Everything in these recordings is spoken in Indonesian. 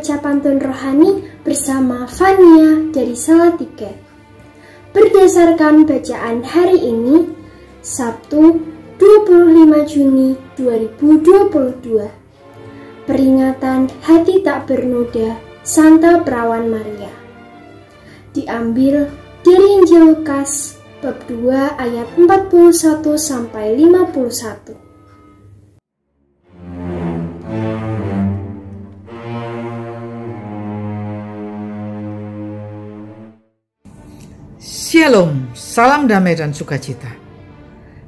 membaca pantun rohani bersama Fania dari Salatiga. Berdasarkan bacaan hari ini, Sabtu 25 Juni 2022, peringatan hati tak bernoda Santa Perawan Maria. Diambil dari Injil Lukas bab 2 ayat 41 sampai 51. Shalom, salam damai dan sukacita.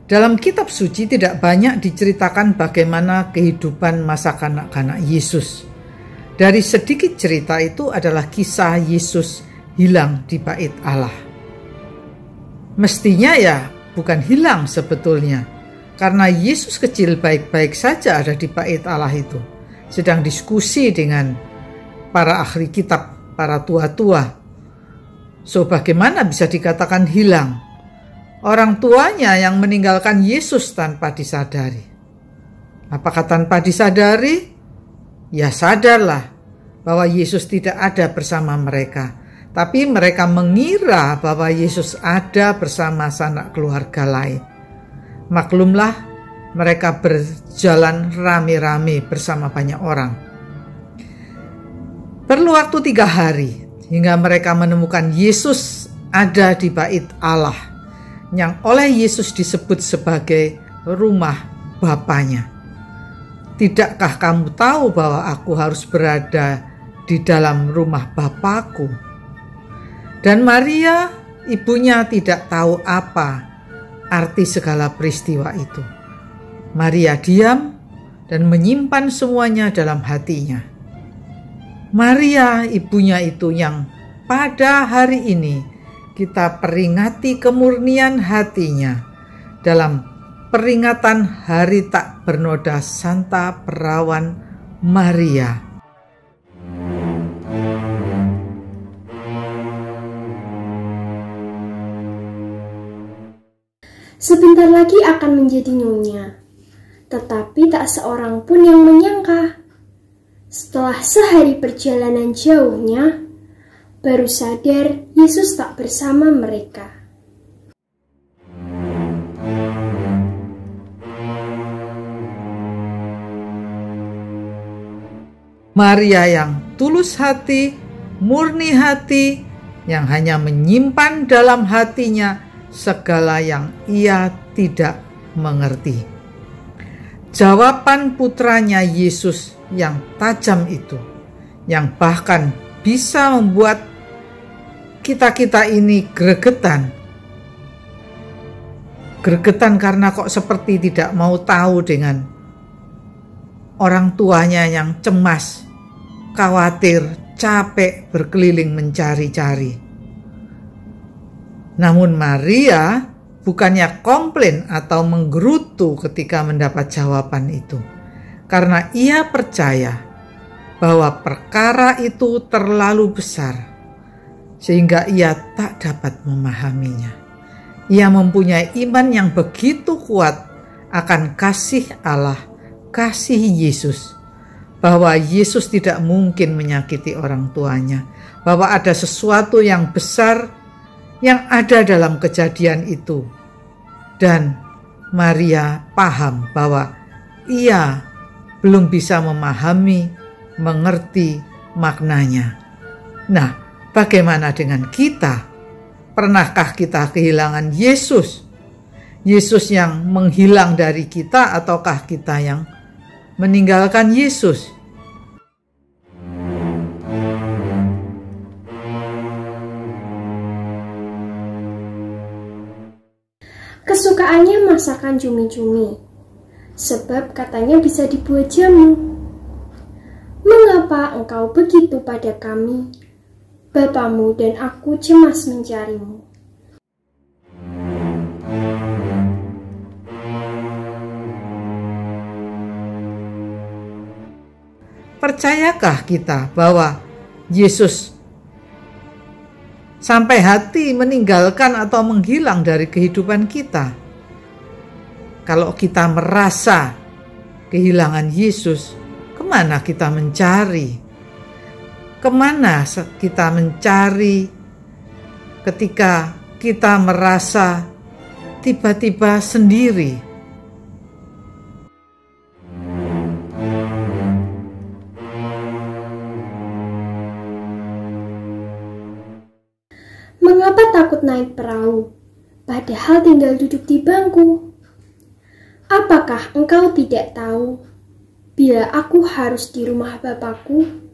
Dalam kitab suci tidak banyak diceritakan bagaimana kehidupan masa kanak-kanak Yesus. Dari sedikit cerita itu adalah kisah Yesus hilang di bait Allah. Mestinya ya bukan hilang sebetulnya, karena Yesus kecil baik-baik saja ada di bait Allah itu, sedang diskusi dengan para ahli kitab, para tua-tua. So bagaimana bisa dikatakan hilang? Orang tuanya yang meninggalkan Yesus tanpa disadari. Apakah tanpa disadari? Ya sadarlah bahwa Yesus tidak ada bersama mereka. Tapi mereka mengira bahwa Yesus ada bersama sanak keluarga lain. Maklumlah, mereka berjalan rame-rame bersama banyak orang. Perlu waktu 3 hari hingga mereka menemukan Yesus ada di bait Allah, yang oleh Yesus disebut sebagai rumah Bapanya. Tidakkah kamu tahu bahwa aku harus berada di dalam rumah Bapakku? Dan Maria, ibunya, tidak tahu apa arti segala peristiwa itu. Maria diam dan menyimpan semuanya dalam hatinya. Maria, ibunya itu yang pada hari ini kita peringati kemurnian hatinya dalam peringatan Hari Tak Bernoda Santa Perawan Maria. Sebentar lagi akan menjadi nyonya, tetapi tak seorang pun yang menyangka. Setelah sehari perjalanan jauhnya, baru sadar Yesus tak bersama mereka. Maria yang tulus hati, murni hati, yang hanya menyimpan dalam hatinya segala yang ia tidak mengerti. Jawaban putranya Yesus yang tajam itu, yang bahkan bisa membuat kita-kita ini gregetan. Gregetan karena kok seperti tidak mau tahu dengan orang tuanya yang cemas, khawatir, capek berkeliling mencari-cari. Namun Maria bukannya komplain atau menggerutu ketika mendapat jawaban itu, karena ia percaya bahwa perkara itu terlalu besar sehingga ia tak dapat memahaminya. Ia mempunyai iman yang begitu kuat akan kasih Allah, kasih Yesus, bahwa Yesus tidak mungkin menyakiti orang tuanya, bahwa ada sesuatu yang besar yang ada dalam kejadian itu. Dan Maria paham bahwa ia belum bisa memahami, mengerti maknanya. Nah, bagaimana dengan kita? Pernahkah kita kehilangan Yesus? Yesus yang menghilang dari kita, ataukah kita yang meninggalkan Yesus? Kesukaannya masakan cumi-cumi, sebab katanya bisa dibuat jamu. Mengapa engkau begitu pada kami? Bapamu dan aku cemas mencarimu. Percayakah kita bahwa Yesus sampai hati meninggalkan atau menghilang dari kehidupan kita? Kalau kita merasa kehilangan Yesus, kemana kita mencari? Kemana kita mencari ketika kita merasa tiba-tiba sendiri? Mengapa takut naik perahu, padahal tinggal duduk di bangku? Apakah engkau tidak tahu, bila aku harus di rumah Bapakku?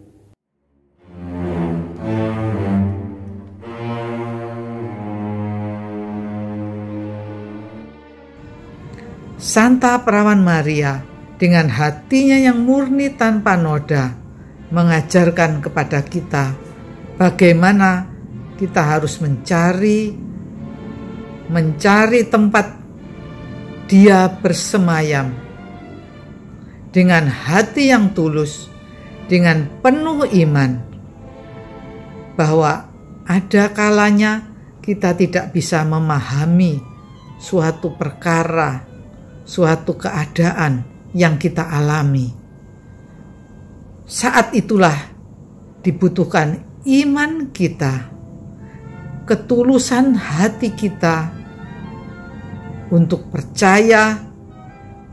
Santa Perawan Maria dengan hatinya yang murni tanpa noda mengajarkan kepada kita bagaimana kita harus mencari tempat Dia bersemayam dengan hati yang tulus, dengan penuh iman bahwa ada kalanya kita tidak bisa memahami suatu perkara, suatu keadaan yang kita alami. Saat itulah dibutuhkan iman kita, ketulusan hati kita untuk percaya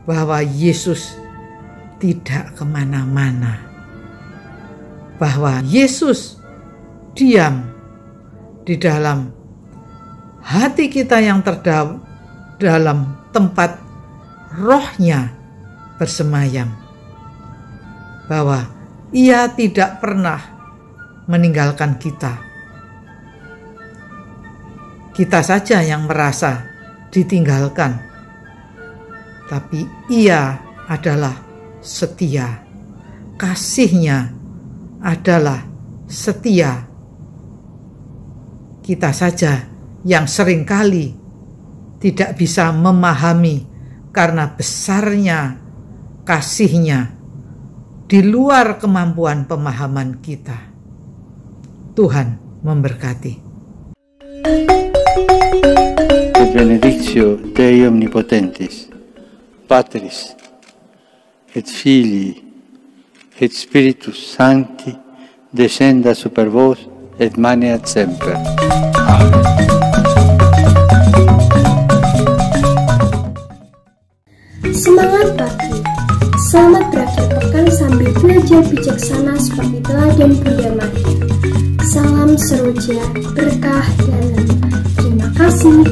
bahwa Yesus tidak kemana-mana, bahwa Yesus diam di dalam hati kita yang dalam tempat Roh-Nya bersemayam, bahwa Ia tidak pernah meninggalkan kita. Kita saja yang merasa ditinggalkan, tapi Ia adalah setia. Kasih-Nya adalah setia. Kita saja yang seringkali tidak bisa memahami karena besarnya kasih-Nya di luar kemampuan pemahaman kita. Tuhan memberkati. Benedictio Dei Omnipotentis, Patris et Filii et Spiritus Sancti, descenda super vos et maneat semper. Amen. Semangat pagi, selamat berakhir pekan sambil belajar bijaksana seperti teladan Bunda Maria. Salam seroja, berkah, dan terima kasih.